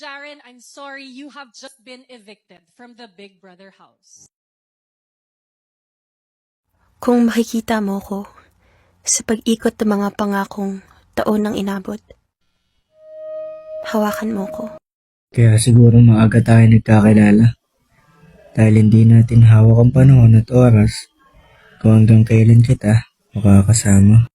Jaren, I'm sorry, you have just been evicted from the Big Brother house. Kung makikita mo ko sa pag-ikot ng mga pangakong taon ng inabot, hawakan mo ko. Kaya siguro maaga tayo nagkakilala. Dahil hindi natin hawak ang panahon at oras kung hanggang kailan kita makakasama.